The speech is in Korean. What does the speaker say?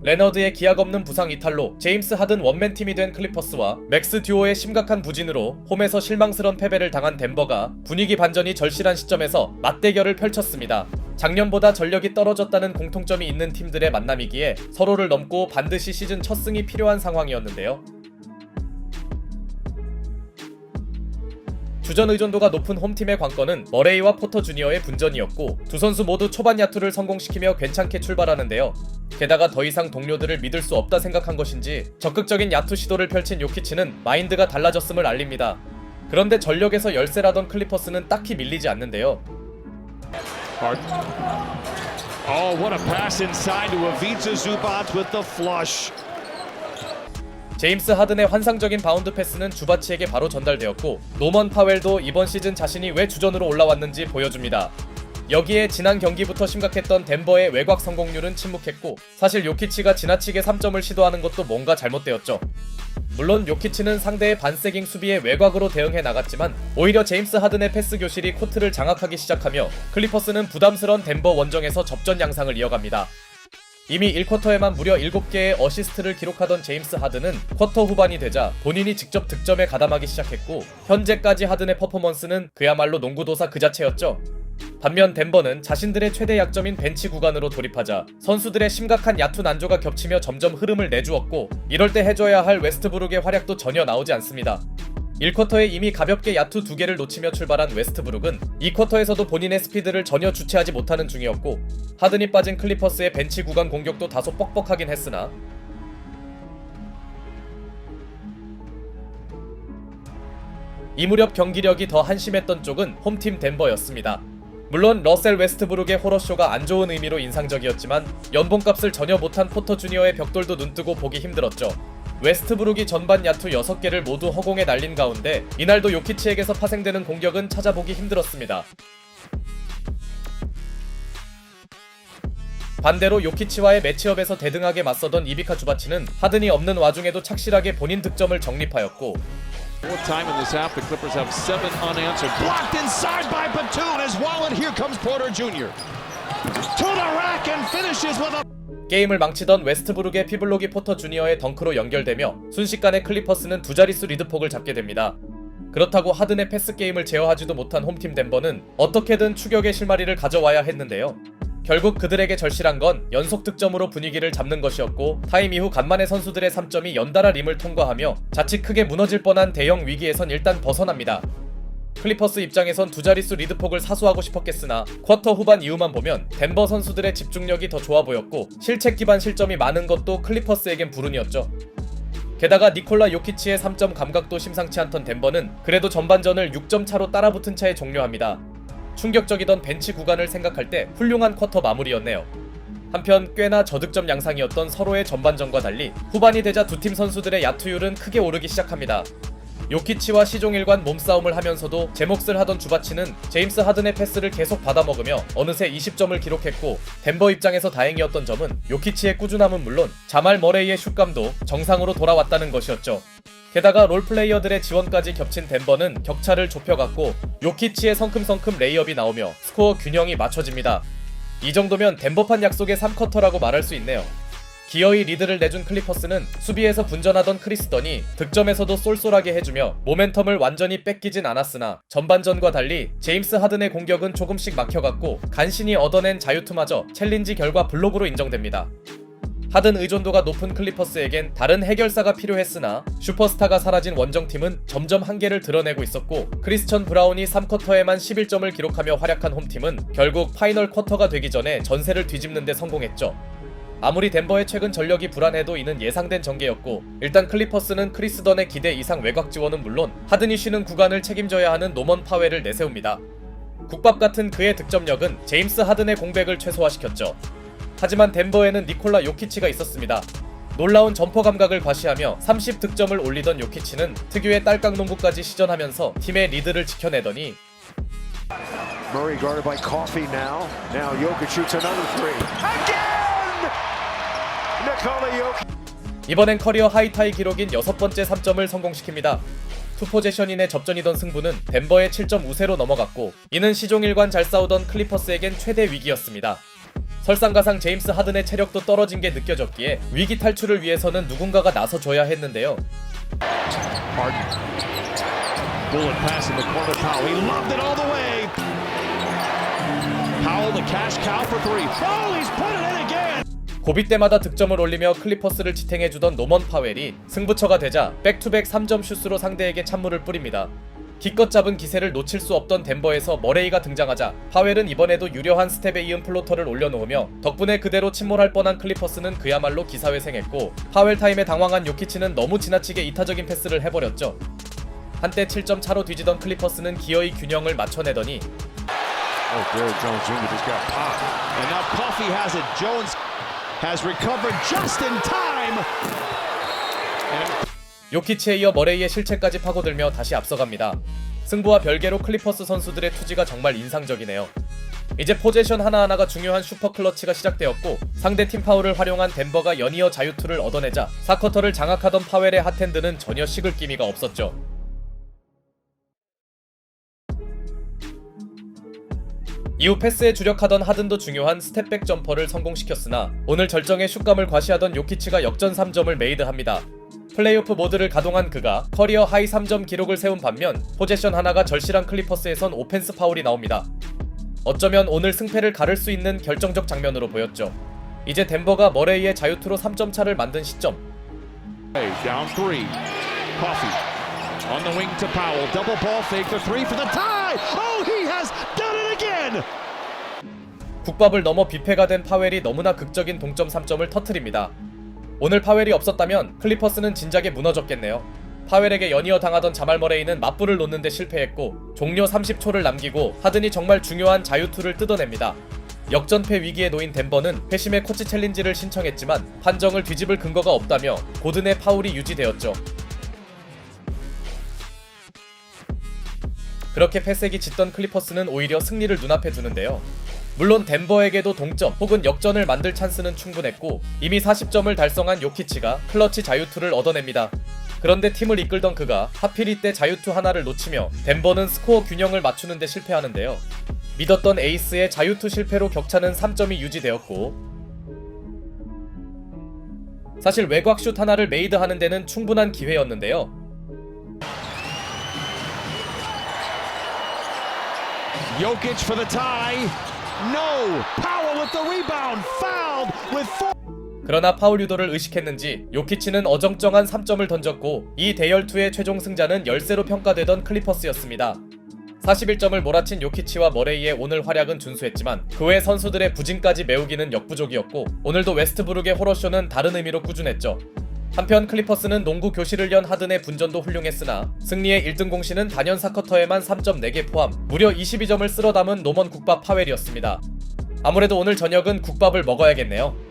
레너드의 기약 없는 부상 이탈로 제임스 하든 원맨팀이 된 클리퍼스와 맥스 듀오의 심각한 부진으로 홈에서 실망스런 패배를 당한 덴버가 분위기 반전이 절실한 시점에서 맞대결을 펼쳤습니다. 작년보다 전력이 떨어졌다는 공통점이 있는 팀들의 만남이기에 서로를 넘고 반드시 시즌 첫 승이 필요한 상황이었는데요. 주전 의존도가 높은 홈팀의 관건은 머레이와 포터 주니어의 분전이었고 두 선수 모두 초반 야투를 성공시키며 괜찮게 출발하는데요. 게다가 더 이상 동료들을 믿을 수 없다 생각한 것인지 적극적인 야투 시도를 펼친 요키치는 마인드가 달라졌음을 알립니다. 그런데 전력에서 열세라던 클리퍼스는 딱히 밀리지 않는데요. Oh, what a pass inside to Ivica Zubac with the flush. 제임스 하든의 환상적인 바운드 패스는 주바치에게 바로 전달되었고 노먼 파웰도 이번 시즌 자신이 왜 주전으로 올라왔는지 보여줍니다. 여기에 지난 경기부터 심각했던 덴버의 외곽 성공률은 침묵했고 사실 요키치가 지나치게 3점을 시도하는 것도 뭔가 잘못되었죠. 물론 요키치는 상대의 반세깅 수비에 외곽으로 대응해 나갔지만 오히려 제임스 하든의 패스 교실이 코트를 장악하기 시작하며 클리퍼스는 부담스러운 덴버 원정에서 접전 양상을 이어갑니다. 이미 1쿼터에만 무려 7개의 어시스트를 기록하던 제임스 하든은 쿼터 후반이 되자 본인이 직접 득점에 가담하기 시작했고 현재까지 하든의 퍼포먼스는 그야말로 농구도사 그 자체였죠. 반면 덴버는 자신들의 최대 약점인 벤치 구간으로 돌입하자 선수들의 심각한 야투 난조가 겹치며 점점 흐름을 내주었고 이럴 때 해줘야 할 웨스트브룩의 활약도 전혀 나오지 않습니다. 1쿼터에 이미 가볍게 야투 2개를 놓치며 출발한 웨스트브룩은 2쿼터에서도 본인의 스피드를 전혀 주체하지 못하는 중이었고 하든이 빠진 클리퍼스의 벤치 구간 공격도 다소 뻑뻑하긴 했으나 이 무렵 경기력이 더 한심했던 쪽은 홈팀 덴버였습니다. 물론 러셀 웨스트브룩의 호러쇼가 안 좋은 의미로 인상적이었지만 연봉값을 전혀 못한 포터 주니어의 벽돌도 눈뜨고 보기 힘들었죠. 웨스트브룩이 전반 야투 6개를 모두 허공에 날린 가운데 이날도 요키치에게서 파생되는 공격은 찾아보기 힘들었습니다. 반대로 요키치와의 매치업에서 대등하게 맞서던 이비카 주바치는 하든이 없는 와중에도 착실하게 본인 득점을 정립하였고 Fourth time in this half, the Clippers have 7 unanswered. Blocked inside by Batum as well, and here comes Porter Jr. To the rack and finishes with a... 게임을 망치던 웨스트브룩의 피블로기 포터 주니어의 덩크로 연결되며 순식간에 클리퍼스는 두 자릿수 리드폭을 잡게 됩니다. 그렇다고 하든의 패스 게임을 제어하지도 못한 홈팀 덴버는 어떻게든 추격의 실마리를 가져와야 했는데요. 결국 그들에게 절실한 건 연속 득점으로 분위기를 잡는 것이었고 타임 이후 간만에 선수들의 3점이 연달아 림을 통과하며 자칫 크게 무너질 뻔한 대형 위기에선 일단 벗어납니다. 클리퍼스 입장에선 두 자릿수 리드폭을 사수하고 싶었겠으나 쿼터 후반 이후만 보면 덴버 선수들의 집중력이 더 좋아 보였고 실책 기반 실점이 많은 것도 클리퍼스에겐 불운이었죠. 게다가 니콜라 요키치의 3점 감각도 심상치 않던 덴버는 그래도 전반전을 6점 차로 따라붙은 차에 종료합니다. 충격적이던 벤치 구간을 생각할 때 훌륭한 쿼터 마무리였네요. 한편 꽤나 저득점 양상이었던 서로의 전반전과 달리 후반이 되자 두 팀 선수들의 야투율은 크게 오르기 시작합니다. 요키치와 시종일관 몸싸움을 하면서도 제 몫을 하던 주바치는 제임스 하든의 패스를 계속 받아먹으며 어느새 20점을 기록했고 덴버 입장에서 다행이었던 점은 요키치의 꾸준함은 물론 자말 머레이의 슛감도 정상으로 돌아왔다는 것이었죠. 게다가 롤플레이어들의 지원까지 겹친 덴버는 격차를 좁혀갔고 요키치의 성큼성큼 레이업이 나오며 스코어 균형이 맞춰집니다. 이 정도면 덴버판 약속의 3쿼터라고 말할 수 있네요. 기어이 리드를 내준 클리퍼스는 수비에서 분전하던 크리스 던이 득점에서도 쏠쏠하게 해주며 모멘텀을 완전히 뺏기진 않았으나 전반전과 달리 제임스 하든의 공격은 조금씩 막혀갔고 간신히 얻어낸 자유투마저 챌린지 결과 블록으로 인정됩니다. 하든 의존도가 높은 클리퍼스에겐 다른 해결사가 필요했으나 슈퍼스타가 사라진 원정팀은 점점 한계를 드러내고 있었고 크리스천 브라운이 3쿼터에만 11점을 기록하며 활약한 홈팀은 결국 파이널 쿼터가 되기 전에 전세를 뒤집는 데 성공했죠. 아무리 덴버의 최근 전력이 불안해도 이는 예상된 전개였고 일단 클리퍼스는 크리스 던의 기대 이상 외곽 지원은 물론 하든이 쉬는 구간을 책임져야 하는 노먼 파웰을 내세웁니다. 국밥 같은 그의 득점력은 제임스 하든의 공백을 최소화시켰죠. 하지만 덴버에는 니콜라 요키치가 있었습니다. 놀라운 점퍼 감각을 과시하며 30득점을 올리던 요키치는 특유의 딸깍 농구까지 시전하면서 팀의 리드를 지켜내더니 Murray guarded by Coffey now. Now Jokic shoots another three. Again! Nikola Jokic. 이번엔 커리어 하이타이 기록인 6번째 3점을 성공시킵니다. 투포제션인의 접전이던 승부는 덴버의 7점 우세로 넘어갔고 이는 시종일관 잘 싸우던 클리퍼스에겐 최대 위기였습니다. 설상가상 제임스 하든의 체력도 떨어진 게 느껴졌기에 위기 탈출을 위해서는 누군가가 나서줘야 했는데요. Bullet pass in the corner. Powell. He loved it all the way. Powell, the cash cow for three. Oh, he's put it in again. 고비 때마다 득점을 올리며 클리퍼스를 지탱해주던 노먼 파웰이 승부처가 되자 백투백 3점 슛으로 상대에게 찬물을 뿌립니다. 기껏 잡은 기세를 놓칠 수 없던 덴버에서 머레이가 등장하자 파웰은 이번에도 유려한 스텝에 이은 플로터를 올려놓으며 덕분에 그대로 침몰할 뻔한 클리퍼스는 그야말로 기사회생했고 파웰 타임에 당황한 요키치는 너무 지나치게 이타적인 패스를 해버렸죠. 한때 7점 차로 뒤지던 클리퍼스는 기어이 균형을 맞춰내더니 Derrick Jones Jr. just got popped. And now Coffey has it. Jones has recovered just in time. 요키치에 이어 머레이의 실책까지 파고들며 다시 앞서갑니다. 승부와 별개로 클리퍼스 선수들의 투지가 정말 인상적이네요. 이제 포제션 하나하나가 중요한 슈퍼 클러치가 시작되었고 상대 팀 파울을 활용한 덴버가 연이어 자유투를 얻어내자 4쿼터를 장악하던 파웰의 핫핸드는 전혀 식을 기미가 없었죠. 이후 패스에 주력하던 하든도 중요한 스텝백 점퍼를 성공시켰으나 오늘 절정의 슛감을 과시하던 요키치가 역전 3점을 메이드합니다. 플레이오프 모드를 가동한 그가 커리어 하이 3점 기록을 세운 반면 포제션 하나가 절실한 클리퍼스에선 오펜스 파울이 나옵니다. 어쩌면 오늘 승패를 가를 수 있는 결정적 장면으로 보였죠. 이제 덴버가 머레이의 자유투로 3점 차를 만든 시점. Down three. Coffey on the wing to Powell. Double ball fake the three for the tie. Oh, he has done it again. 국밥을 넘어 뷔페가 된 파웰이 너무나 극적인 동점 3점을 터뜨립니다. 오늘 파웰이 없었다면 클리퍼스는 진작에 무너졌겠네요. 파웰에게 연이어 당하던 자말 머레이는 맞불을 놓는데 실패했고 종료 30초를 남기고 하든이 정말 중요한 자유투를 뜯어냅니다. 역전패 위기에 놓인 덴버는 회심의 코치 챌린지를 신청했지만 판정을 뒤집을 근거가 없다며 고든의 파울이 유지되었죠. 그렇게 패색이 짙던 클리퍼스는 오히려 승리를 눈앞에 두는데요. 물론 덴버에게도 동점 혹은 역전을 만들 찬스는 충분했고 이미 40점을 달성한 요키치가 클러치 자유투를 얻어냅니다. 그런데 팀을 이끌던 그가 하필 이때 자유투 하나를 놓치며 덴버는 스코어 균형을 맞추는 데 실패하는데요. 믿었던 에이스의 자유투 실패로 격차는 3점이 유지되었고 사실 외곽 슛 하나를 메이드하는 데는 충분한 기회였는데요. Jokic for the tie. No. Powell with the rebound. Fouled with four. 그러나 파울 유도를 의식했는지 요키치는 어정쩡한 3점을 던졌고 이 대열투의 최종 승자는 열세로 평가되던 클리퍼스였습니다. 41점을 몰아친 요키치와 머레이의 오늘 활약은 준수했지만 그 외 선수들의 부진까지 메우기는 역부족이었고 오늘도 웨스트브룩의 호러쇼는 다른 의미로 꾸준했죠. 한편 클리퍼스는 농구 교실을 연 하든의 분전도 훌륭했으나 승리의 1등 공신은 단연 4쿼터에만 3점 4개 포함 무려 22점을 쓸어 담은 노먼 국밥 파웰이었습니다. 아무래도 오늘 저녁은 국밥을 먹어야겠네요.